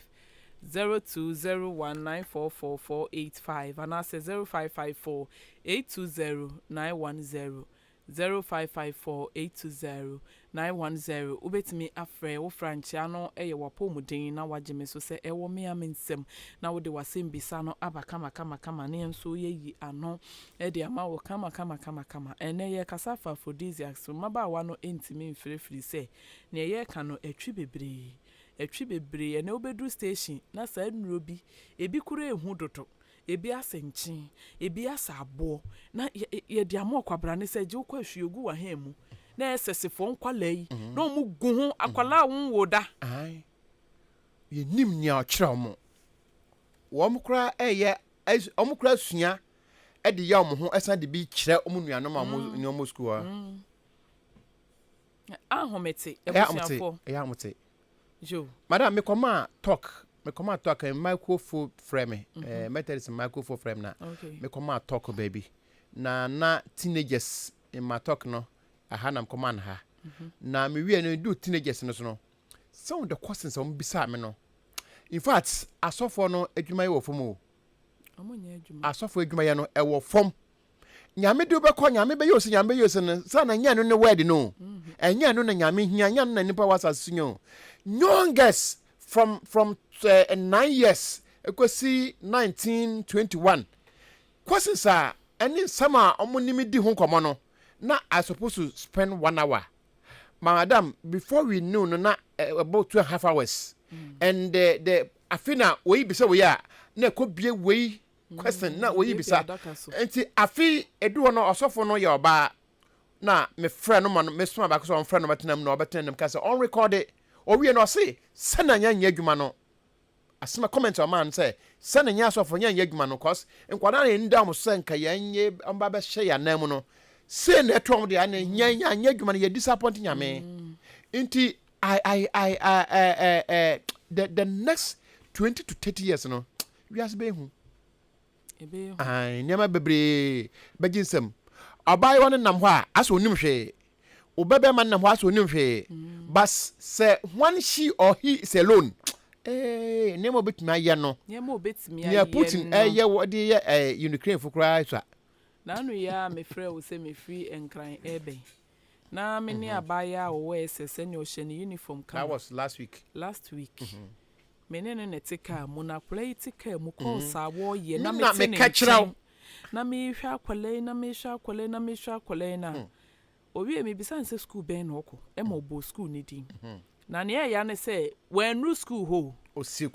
0201944485 and I say 0554820910 0554-820-910 ubetimi afre wo franchia no eye WAP0MU din na wageme so se ewo me amensem na wo de wasem bisa no abakama kama ne nso yeyi ano e de ama wo kama ene ye kasafa aphrodisiacs so maba wa no entimi mfrefri se ne ye ka no atwi bebre ene obedu station na sa nnuro bi ebi kura ehu dodo ebi asenchi ebi asabo na ye de ama kwabra ne se je ukwa hwiegu wa hemu na esesefo nkwalai na omu gu ho akwala wonwoda ai ye nim nya okira mo wo mkura eye omukura sua e de ya omo ho esan de bi kire omu nuanom ni omo school ahomete ebusiafo ya mute jo madam me koma talk microphone frame methodist microphone frame na me koma talk baby na teenagers in my talk no aha na command ha na me wie no do teenagers no so no some of the questions on bisa me no in fact asofo no adwuma ye wo fom o amonya adwuma asofo adwuma ye no e wo fom nyame de obekọ nyame be yosi no sa na nya no ne word no enya no na nyame hia nya no na nipa wasase nyo youngest from 9 years ekosi 1921 questions are any sama omonimi di ho komo no na I supposed to spend 1 hour madam before we knew no na about 2.5 hours and the afina we be say we are na ko bie we question na we bisa enti afi edu no osofo no ye oba na me friend no man me soma ba ko so friend no betenam no betenam ka say on record it o we no say sana nya adwuma no asema comment o man say sana nya asofo nya adwuma no cause enkwada na ndam so nka yanye amba be hye ya nam no say na etom de ana nya adwuma no ye disappoint nyame enti the next 20 to 30 years no we as be hu ai nyama bebre beginsem abai won nam ho a aso onim hwe obebe man nam ho aso onim hwe bas say one she or he is alone nemo betimi aye no ya Putin ye wode ye Ukraine fukura twa na anu ya me frɛ wo sɛ me free enkran ebe na me ni abaya wo SS ne o hye ne uniform ka that was last week menene ne tika mu na play tika mu ko sa wo ye na me tene na me hwa kwale na owie me bisa nse school ben no ko e ma obo school ni din na ne ya ne se wenu school ho osi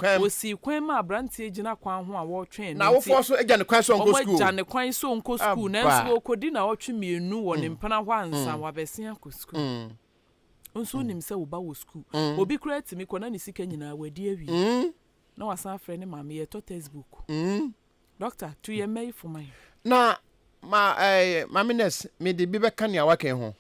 kwan ma abrantie gina kwan ho a wo twen na wo fo so agya ne kwan so nko school agya ne kwan so nko school na nso okodi na wo twe mienu wo ne mpana ho ansa wa besia ko school onso nim se wo ba wo school obi kura timi kona ne sika nyina wadi awi na wasan frɛ ne maame ye to textbook doctor to ye mai for my na mamines me de bi beka ne awake ho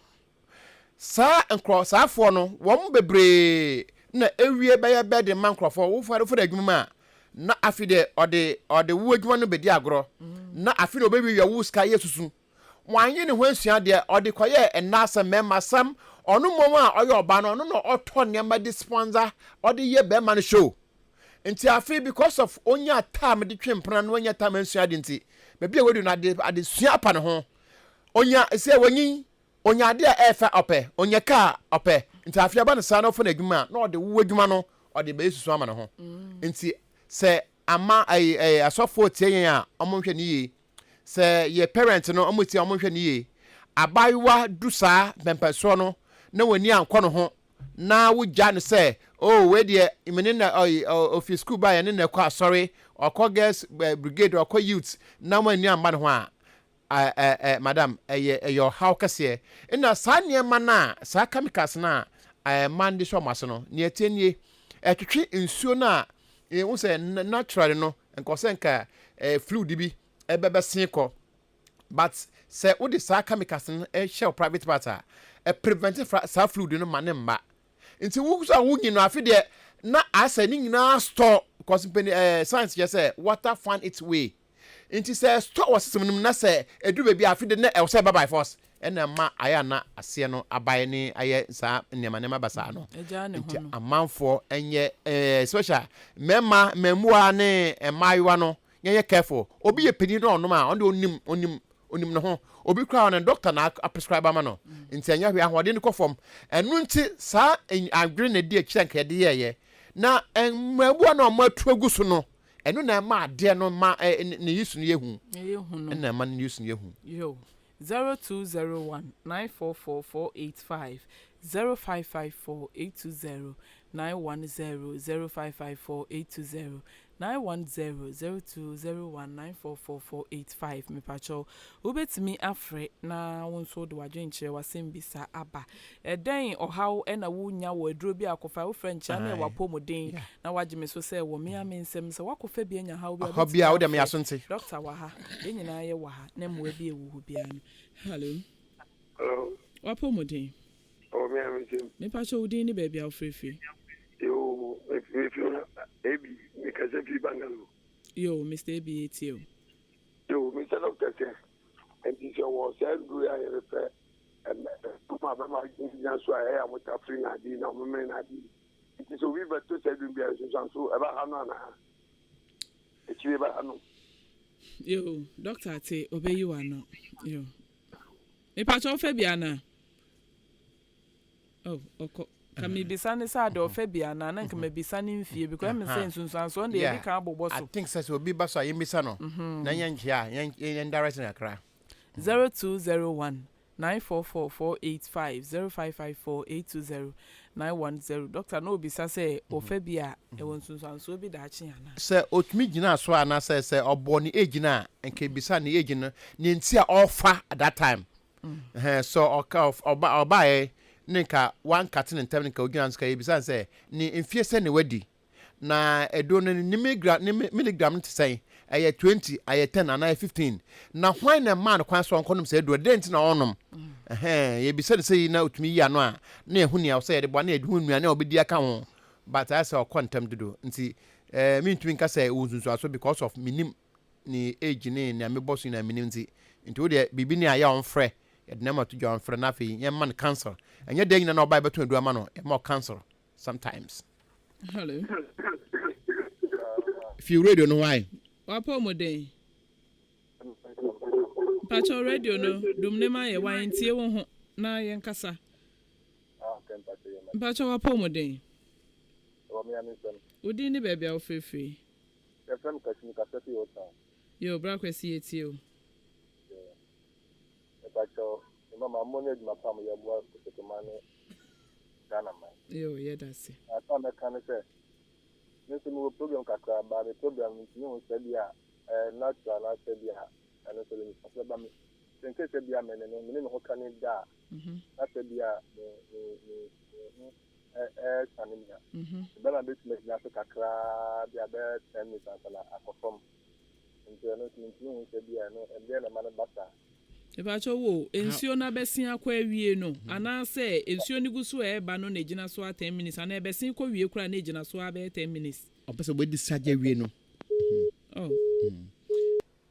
sa enkro sa afo no wo bebre na ewie be ye be de mankrofo wo fare fo da adwuma na afide ode wo adwuma no bedi agro na afide obewi ya wo ska yesusu wanye ne ho asua de ode koye enasa mema sam onu mom a oye oba no no oto nema di sponsor ode ye be man show nti afi because of onya time de twempra no onya time asua de nti be bia wedu na de sua apa ne ho onya se wanyi onya de efa ope onya ka ope nti afi aba ne sa no fo na adwuma na ode wo adwuma no ode be susu ama ne ho nti se ama asofo tie yen a omonhwe ne yi se ye parent no omotie omonhwe ne yi abaiwa dusa bempeso no na wani ankɔ no ho na wo gya no sɛ we de imene na office school ba ya ne na kɔ sorry ɔkɔ girls brigade ɔkɔ youth na wani amba no ho a madam your how kase ina sa nneɛma na sa chemicals na man de so maso no ne atienie twetwe nsuo na wo sɛ natural no nkɔ sɛ nka fluid bi ebebe sen kɔ but say wo de sa chemicals no share private part a prevent sa fluid no manemba nti wo so wo nyino afi de na asa ni nyina store because science just say water find its way nti say store was system na say edu be bi afi de na e say bye force ena ma aya na ase no abaye ni aye sa nema basa no nti amanfo enye special mema memua ne emayiwa no ye careful obi ye pedi no no ma on de onim no ho obi kra on doctor na prescribe ama no nti anya hwe ahode ne kofom enu nti sa adwere na di akira nka de ye na mmabu na matu agusu no enu na ma ade no ma ne yisu no yehu no na ma ne yisu no yehu yo 0201 944485 0554 820 910 0554 820 910-0201-944485 mepacho ubetimi afre na wonso do wadwenche wasembisa aba eden ohaw ena wunya wo aduro bi akofa wo french na WAP0MU na wagime so se wo me amensem se wakofa bi anya haw bi hobia wo dem yasonte doctor wa ha enyina ye wa ha na mwa bi ewu bia no hello WAP0MU den o me amensem mepacho udin ni baabi afrefi yo if you ebi because if you bangalo yo Mr. ABATO yo Mr. Doctor say and this was said do I refer and my mama just so I am with a free na di na me na di it is we but to say do be so eba hanu na e chi eba hanu yo doctor te obey you ano yo me pa cho fe bia na oh oko kami bisane sa de ofa bia na nka me bisane mfie because me say nsunsanso de e ka abobo so I think says obi baso ayemisa no na yanhia yan direct na kra 0201 944485 0554 doctor no bi sa say ofa bia e won nsunsanso bi da achi ana se otumi gina so ana se obo ni age na nke bisa ni age no ni nti a offer at that time so oba nika one cutting and telling Kogan Sky besides say ni infie se ne wadi na edo no ni milligram to say aye 20 aye 10 and aye 15 na when a man kwan so onkonom say edo dent na onom ye bisa say na otumi ya no a na ehu ne say de bo na edu nua na obedi aka ho but I say okontem dodo nti me ntumi nka say uzunsu aso because of minim ni age ni na me boss na minim nti wo de bibi ni aya on frɛ ednema to John for nafi yam man cancer and your day na oba beto edu ama no more cancer sometimes hello if you radio no why WAP0MU den pacho radio no dumne ma ye wan tie wo ho na ye nkasa pacho WAP0MU den o me amensem udi ni baabi a ofefe e fam kasini kaseti o ta yo bra kwesi etio Pacho, mama money my family ya bua ko mane Ghana man. Yo, yeah that's it. I thought that kind of say. Nso no program kakra ba the program ni won say bia natural na say bia and so le say ba me. Think say bia me no ho kan da. Na say bia sanimia. Bela bit me na so kakra bia be 10 minutes ala akofom. Nso no tin say bia no e bia na man bata. Ebacho wo ensio na besin akwa awie no ana se ensio ni gusu e ba no na gina so 10 minutes ana besin ko wie kura na gina so aba 10 minutes opese bo di saje wie no oh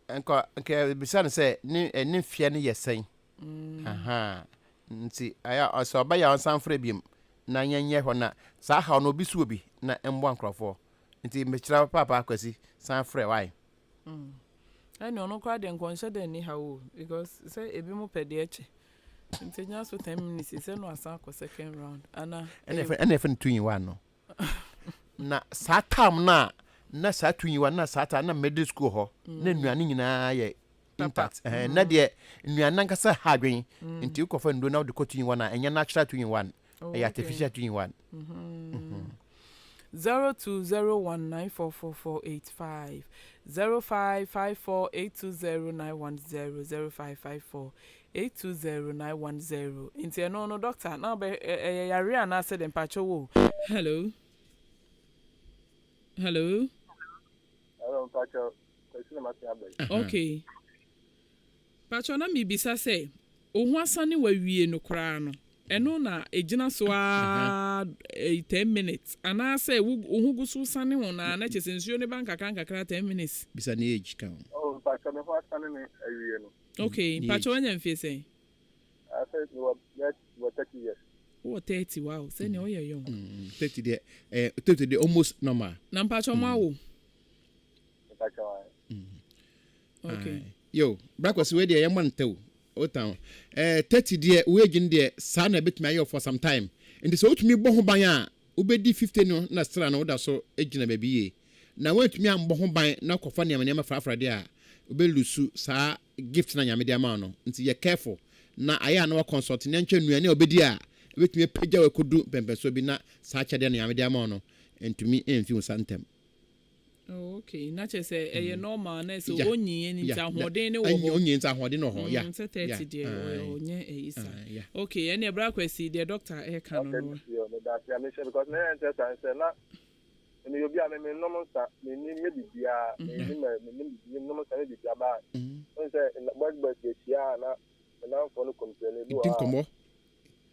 enko nke bisa se ni fie ne yesen aha nti aya so ba ya onsan frɛ biem na nyanye hɔ na sa ha no obi su obi na embo ankrofo nti mekira papa akwasi san frɛ why I no kwa de nkonhye de ni hawo because say ebi mu pede eche ntenya so 10 minutes say no asa ko second round ana ene 2 in 1 no na satam na sa 2 in 1 na sata na middle school ho na nuane nyina ye impact na de nuane nkasa ha adwen nti ukofa ndo na de ko 2 in 1 na enya natural 2 in 1 e artificial 2 in 1 0201944485 0554820910 0554820910 Inti no doctor now be yare ana said empacho wo hello hello pacho kwesi na mati abai okay pacho na mi bisa say ohu asane wa wie no kra no eno na ejina so a 10 minutes ana say ohu gusu sane ho na na chesensuo ne banka kakra 10 minutes bisa ne age kan oh pacho me ho asane ne awie no okay pacho anya mfie say I said you were 30 years oh 30 wow say ne oye young 30 de almost normal na pacho ma wo pacho okay yo brakwasi we de yamma ntew otan 30 de we gin de sa na betumi ayo for some time and so utumi bo ho ban a ubedi 50 no na stra na oda so egina ba biye na wantumi ambo ho ban na kofa ne amane mafrafra de a ubelusu sa gift na nyame de ama no nti ye careful na aya na wa consult ne ntwa nuane obedi a betumi pagya we kodu pempeso bi na sa kyade na nyame de ama no entumi emfi usantem. Oh, okay. Not just a normal, na so only in Tahoden or only in Tahoden or yeah. 30 days. Okay, any black see the doctor air can. Because I said, and you'll be a normal start, maybe be a normal sanity about. In the work, but yes, yeah, now for the complaint.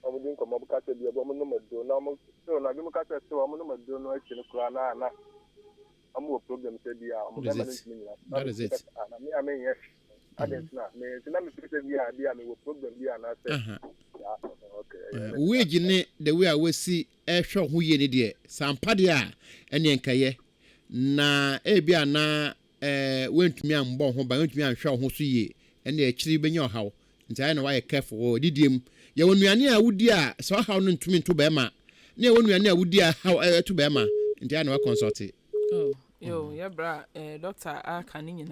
I'm doing come up because the abominable do normal. So, I don't catch a so I'm not doing no action. I'm more problem said that is it. I mean, yes, I didn't know. Let me say, yeah, I mean, problem here, and I said, okay. We gine the way I will see a show who ye need some padia and yankaye na ebia na went me and bon home by went me and show who see and the actually be your how. And I know why I careful did him. Ya when we are near would dear, so how no to me to Bema. Near when we are near would dear, how to Bema. And I know I consulted. Oh, yo, yeah, bra, doctor, I can't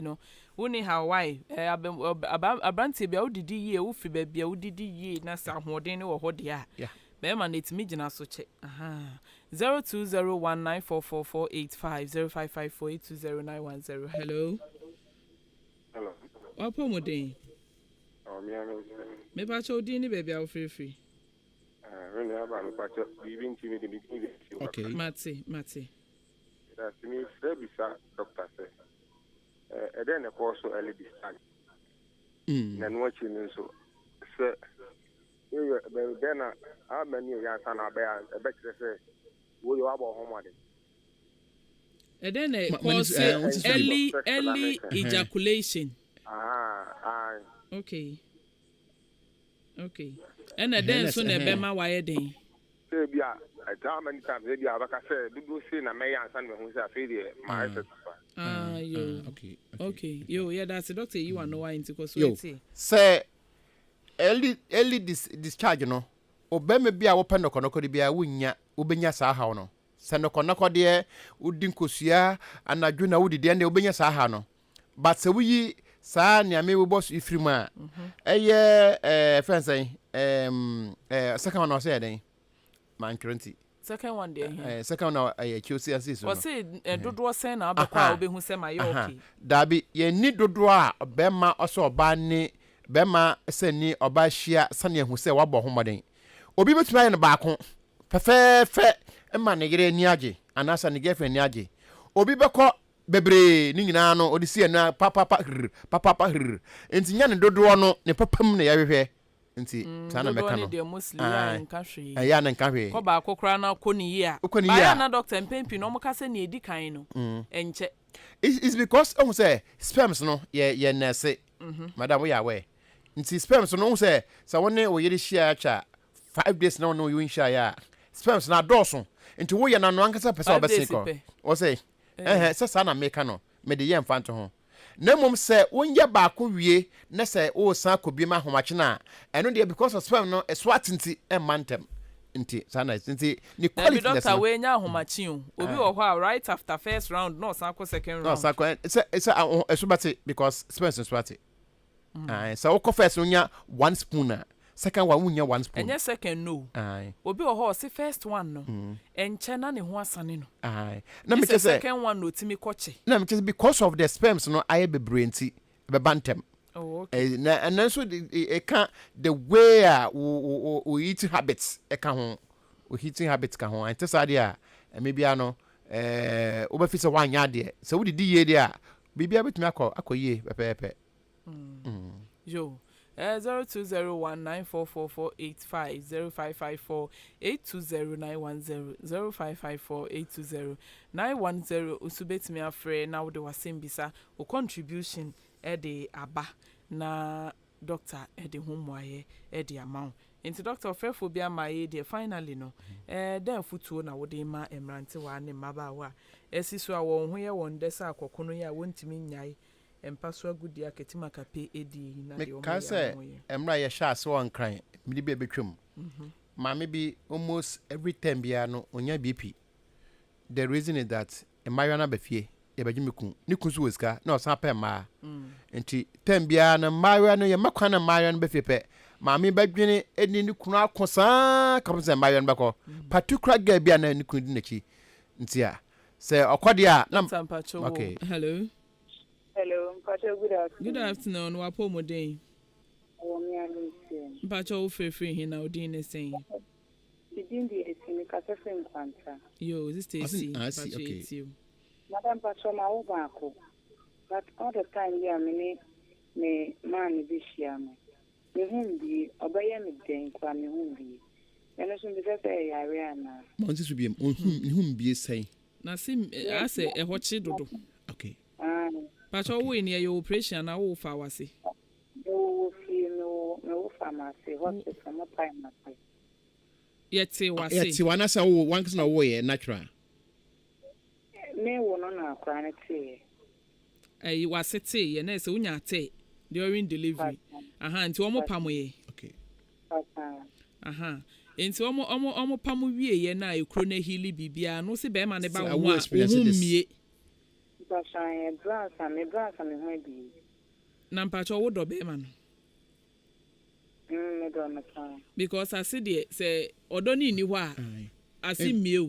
know. Woni Hawaii, Abanti be did ye, Ufi baby, did ye, Nasa, Modene or Hodia. Yeah. Beman, it's Mijana so check. 0201944485 0554820910. Hello. Hello. WAP0MU. Oh, me pacho dini baby, I'll free. When I have a patch of leaving to me the beginning. Okay. Mati. That's me, doctor said. And then, of course, early discharge. And watching so. Sir, then how many young son are there? I bet you say, will you have a home? And then, of course, early ejaculation. Okay. And then soon a bema wire day. How many times maybe I said, do see a mayor and son who's a failure. Okay. Yo, yeah, that's the doctor you are no wine to go. Say early discharge no. Obeme bia open no kono kodi bia wunya ubenya sa ha no. Se no kono kodi udi nkosua anadwo na wudi de ne ubenya sa ha no. But se wuyi sa ne ame we boss ifrima eye friends second one say den man currency second one there second one QC assist o say dodo sen na abekwa obehu se ma ye okay dabi ye ni dodo a bema oso oba ni bema se ni oba hia sane ehu se wabɔ homoden obi betuma ye no baako fefefe ema ne yere ni age anasa ne girlfriend ni age obi bekɔ bebre ni nyina no odisi na papa enti nya ne dodo no ne papam na yahwehwe nti sana meka no de muslim ya nkahwe ya na nkahwe ko ba kokra na koni ya ba na doctor mpempi no mo ka se na edi kan no enche it's because say sperms no ye nurse madam we aware nti sperms no say sa woni wo yiri share cha 5 days no no you share ya sperms na doso nti wo ye na no ankasa pesa obeseko o say se sana meka no me de ye mfanto ho na mum se wonye baako wie na se o san kobi ma homache na eno de because of sperm no eswatinti emantem nti sana nti ni quality na doctor we nya homache o obi wo ho right after first round no san ko second round no san ko it's esubate because sperm is swati so o ko first nya 1 spoon second one unya 1 spoon enye second no obi wo ho se first one no enche na ne ho asane no na me say second one no timi koche na me say because of the sperms no aye bebrenti be bantem okay and so it can the way we eating habits e ka ho we eating habits ka ho and say dia maybe ano oba fi say wan ya de so we di ye de a bibia betumi akoye pepepe yo 0201944485 0554820910 0554820910 usubetimi afre na wode wasembisa o contribution de aba na doctor de homoaye de amount enti doctor ofrefo bia maye de finally no den futuo na wode ma emrante wa ne mabawa esiso a won ho ye won desa akokono ya wontimi nyai empa so agudi aketima kape edi na de ka say emra ye sha ase won kran midi be betwam maame bi almost every time bia no onya BP. The reason is that emaya na befie ye bagimekun ni kun so weska na osan pa ma enti time bia na maya no ye makwa na maya no befie pe maame badwene eni ni kun akosa ka se maya no beko particular girl bia na ni kun di nachi enti a say okode a na okay hello Mpacho, good afternoon. Good afternoon. WAP0MU day. Mpacho ufrefe hina udine saying. Idindi esini kasefe nkwanta. Yo, this Stacy. Okay. You. Madam Pacho ma ubako. But all the time ya me man bishia me. Me humbi obeye me den kwa me humbi. Eno so mbese say yare ana. Mo nti so biem humbi say. Na sim ase ehochi dodo. Okay. Pacho wo ni your operation na wo fa wase. No pharmacy hospital no pharmacy. Yeti wase. Yeti wana sa wo wan kisa na wo ye natural. Me wo no na akwa na tie. Wase te ye na se unya te during delivery. Nti omo pamo ye. Okay. Nti omo pamo wie ye na ekro na hili bibia no se be ma ne ba wo a humie. Bashan brasa me ho bi. Na mpacho wo do be ma no. Me do na kan. Because I see the say odoni ni ho a asimie o.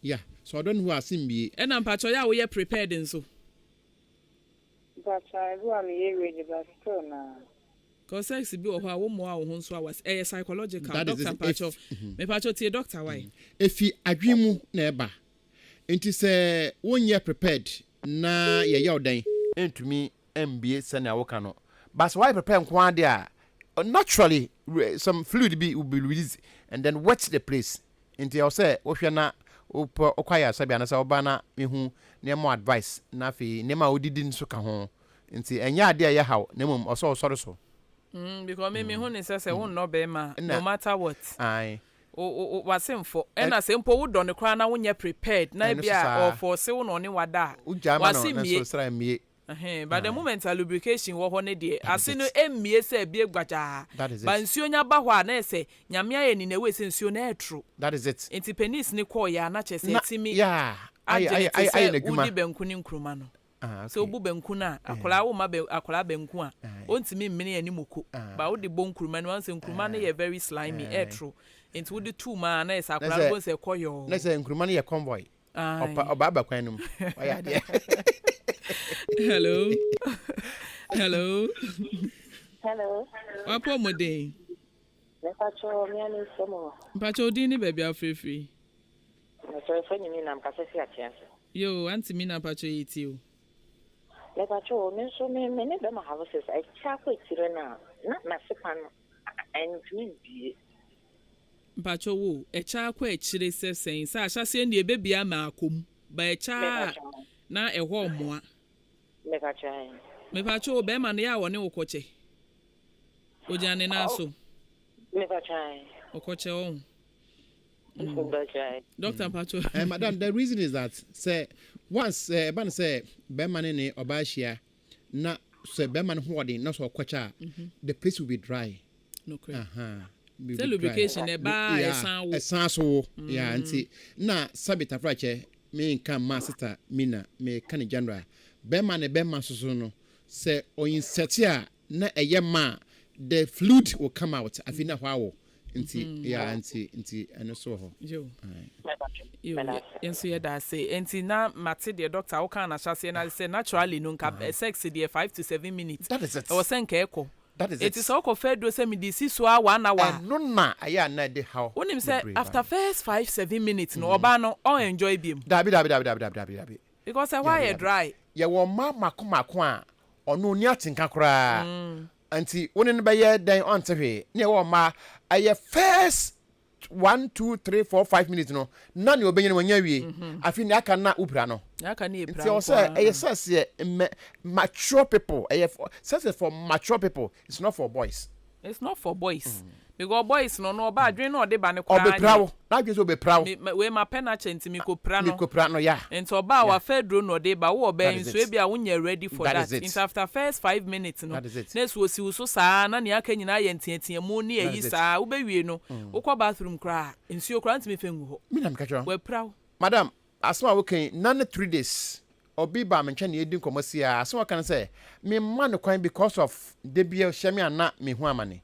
Yeah. So odoni ho asimie. E na mpacho ya wo ye prepared nso. Bashan wo am ye ready but still na. Cause sex bi wo ho a wo mo a wo nso a was psychological doctor mpacho. Me mpacho tie doctor why. Efi adwemu na eba. Enti se wonye prepared na ye yodan entumi MBA sene awoka no but why prepare nkwa de a naturally some fluid will be released and then wet the place enti I say wo hwe na okwaya sabia na sa oba na mehu ne mo advice na fi ne ma odidi nso ka ho enti enya ade ya haw na mum oso soro so because me hu ne se won no be ma no matter what ai o wasemfo ena se mpo wo do ne kra na wonye prepared na bia or for se wo no ne wada wasemie so mie but the moment a lubrication wo ho ne de ase no emie se bia gwaja ba nsuo nya ba ho a na se nyame aye ni na we se nsuo na etro that is it enti penis ne call ya na che se timi yeah I na dwuma udi benku ni nkruma no so obu benku na akola wo ma akola benku a ontimi mmene ani moko ba wo de bon nkruma no anse nkruma na ye very slimy etro enti wo de two ma na esa akola go se koyo na se nkruma na ye convoy oba kwan num oya de hello WAP0MU day Pacho me ani somo. Pacho din ni baby afrefri So if any na mkasesi atia. Yo anti mi na Pacho yiti o Le Pacho me so me ne be ma houses I cha ko tire na sepa no and me bi Pacho wo echa kwa echire sesen sa ahyase ne ebebia ma akom ba echa na eho omoa me Pacho be ma ne ya woni wokoche ojane na so me Pacho okoche on Dr. Pacho madam the reason is that say once ban say be man ne obashia na say be man hooding na so okocha the place will be dry no correct the lubrication esan so yeah anti na sabita frache me nka master mina me kan general be man so no say oyin setia na eyema the fluid will come out afina hwawo nti yeah nti eno so ho yo enso ye da say enti na mate the doctor wo kan na hyase na say naturally no nka sex there 5 to 7 minutes that is it o senka eko that is it is all confedo say me this so 1 hour no na aya na de how onim say after first 5-7 minutes no oba no on enjoy bim dabi because why dry ye wo mako a ono ni atinka kora anti woni ne baye dan on tehwe ne wo ma aye first 1 2 3 4 5 minutes no na ne obenye no nya wie afi ne aka na ubra no aka na ebra nti o say aye says mature people aye says for mature people it's not for boys It's not for boys. Because boys no bad dream no de ba ne kwa. Obeprawo. Na dwe so obeprawo. We ma pen achenti mi ko pra no. Mi ko pra no ya. Ento ba wa fedro no de ba wo be nso e bia wonye ready for that. Into after first 5 minutes no. Next wo si so saa na ne aka nyina ye ntiatia mu ne ayi saa wo be wie no. Wo kwa bathroom kra. Nsuo kra ntimi fengu ho. Mi na mka cho. We prawo. Madam, asma wo kan none 3 days. Obi ba me ntwa ne edi nkomosia. Asma kan say me man kwan because of debia hyame ana me hu amane.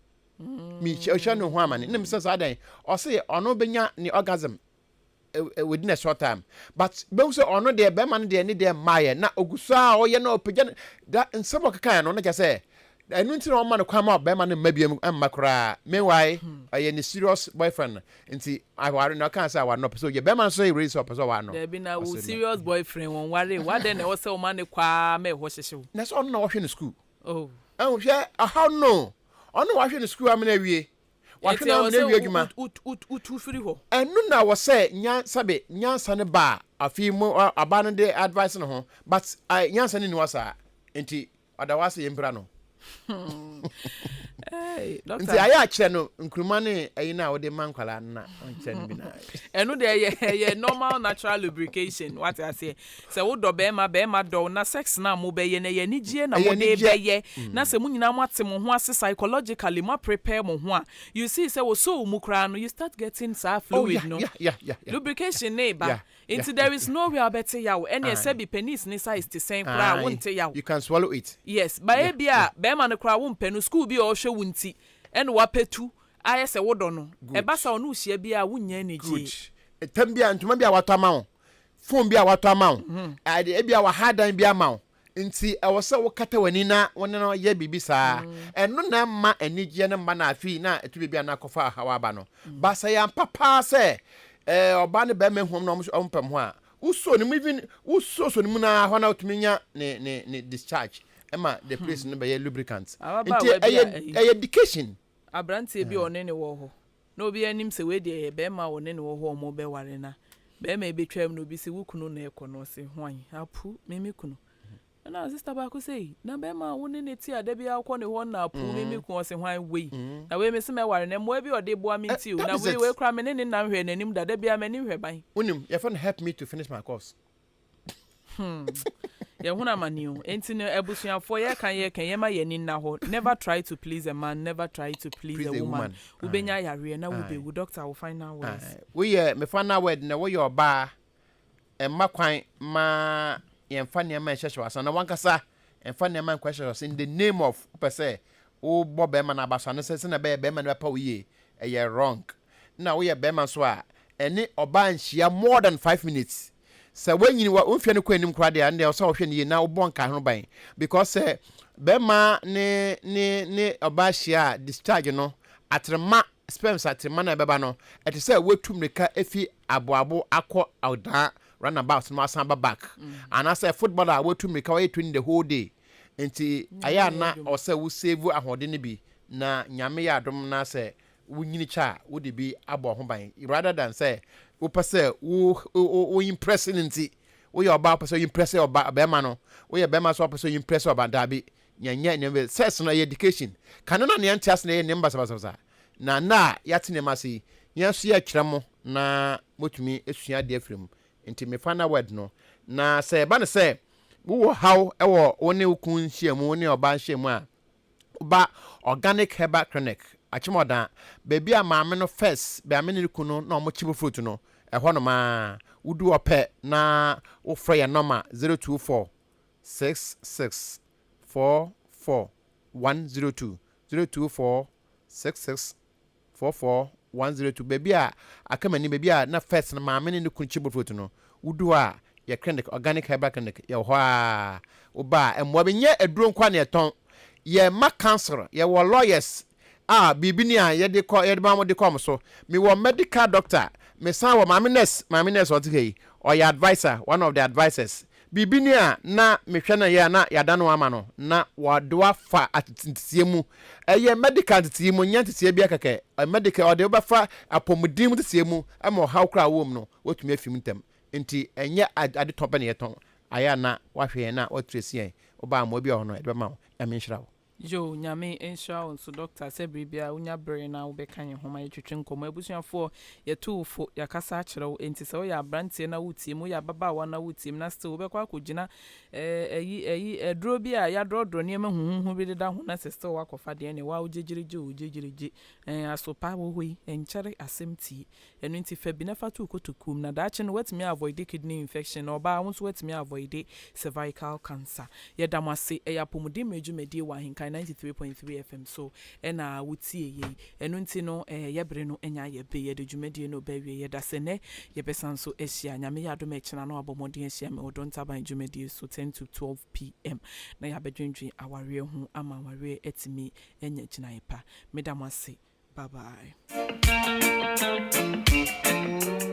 Me hye no hu amane. Nem sense adan. O say ono benya ne orgasm within a short time. But be say ono de be man de ne de maye na ogusa o ye na opagya that nsebo kan no na say enu nti no man kwan ma be man mabiem makra meanwhile aye ne serious boyfriend nti aware no kan say aware no so ye be man so raise up so wa no there be na wo serious boyfriend won ware what then e wo say o man kwa me ho hyehye na so no wo hwe no school oh hwe how no ono wo hwe no school amena wie wa hwe na amena wie adwuma ut firi ho enu na wo say nyansa ne ba afi mu aba no de advice no ho but nyansa ne ni wasa nti otherwise yempra no hey doctor nti aya akire no nkruma ne ayi na wo de mankwala na onche ne bi na enu de ye normal natural lubrication what I say se wo do be ma do na sex na mo be ye na ye nigie na wo de be ye na se mu nyina mo ate mo ho ase psychologically mo prepare mo ho a you see se wo so mu kra no you start getting sa fluid no yeah lubrication ne ba into there is no way better yawo any say be penis ni size the same kra won't yawo you can swallow it yes ba e bia be ma no kra wo mpenu school bi o hwe wunti en wapetu ayese wodo no e basa onu hia bia wunya energy etam bia ntuma bia wato amawo phone bia wato amawo e bia wa hadan bia amawo nti e wo se wo kata wani na woni no ye bibi saa eno na ma energy ne mba na afi na etu bia na kofa hawa ba no basa ya papa se oba ne be mehom no ompam ho a uso ni even uso ni mu na ho na otuminya ne discharge ema the place no be lubricant nti education abrantie bi one ne wo ho na obi anim se we de be ma one ne wo ho mo be ware na be ma be twam no bi se wukunu na ekono se hwan apu mimi kunu na sister ba ko sei na be ma one ne ti ade bi akọ ne ho na apu mimi kunu se hwan wei na we me se me ware na mo bi ode boa me ti na we kra me ne na hwe nanim da de bia me ni hwe ban unim your friend help me to finish my course ye huna maniu enti ne ebusuafo ye kan ye ma ye ni na ho never try to please a man never try to please a woman ubenya yare na ube wu doctor will find out words we me final word na we your ba emma kwan ma ye mfa ne ma hyehye asa na wankasa emfa ne ma question in the name of person o bo be ma na abaso na se na be ma na pa we ye wrong na we ye be ma so a ene oba nhia more than 5 minutes sa wanyini wa onfia ne kwanim kwa de ande so wohwe ne na wo nka ho ban because bema ne obahia discharge no atrema sperms atrema na beba no ete say wetum ne ka efi aboabo akọ awda runabout no asan back and as a footballer wetum ne ka we twin the whole day enti aya na o say wo save ahode ne bi na nyame ya adom na say wunyini cha wo de bi abo ho ban rather than say wo pese wo impressionity wo your ba pese impress your ba be ma no wo your be ma so pese impress your ba da bi nyanya ne sense na education kan na ne antias na ye ne mbasa na yate ne ma se yesu ya twremo na motumi esua de afrem nti me final word no na say ba ne say wo how e wo one ukun hyiamu one oba hyiamu a ba organic herbal clinic achimoda baby a maame no first be amene kunu na omo chibu fruit no ehọ no ma wudu ope na wo frɛ ya number 024 66 44 102 024 66 44 102 baby a akamani baby a na first na maame ne kunu chibu fruit no wudu a ya clinic organic herbal clinic ya hɔ a oba emwa be nye aduro nkwa na eton ye ma cancer ye wo lawyers bibini a ye de ma mo de kom so me wo medical doctor me san wo mama nurse o tike or your advisor one of the advisors bibini a na me hwe na ye na ya da no ama no na wo do afa atitisie mu ye medical atitisie mu nya atitisie bia keke medical o de ba fa apomudim atitisie mu ama how kra wo mu no wotumi afim ntem nti enye ade tope na ye ton aya na wa hwe na wa tresi en oba mo bi ho no e be ma wo ya me nhira wo Yo, nyame ensha on so doctor say bibia unya brain na ubeka ye homa ye twetwe nkomo abusuafo ye tuufo ya kasa akyerɛw enti sɛ wo ya brantie na wutie mu ya baba wa na wutie na still ubekwa akogina eduro bi a ya drodro ne ma huhu bi deda ho na still wakofa de ne wa ugegirige asopa wo hoi enkyere asemti enu enti fa bi na fa tu kotokum na daache no wetimi avoid kidney infection oba wo so wetimi avoid cervical cancer ye damase yapomudi medwumadi wa hinka 93.3 FM so ena wutie ye enu nti no yebre no enya ye be ye de dwumadi no ba wie ye da sene ye besan so ehia nyame ya do mechina no abomodi ehia me odonta ban dwumadi so 10 to 12 PM na ya bedwendwen aware hu ama aware etimi enya gina yepa medamase bye bye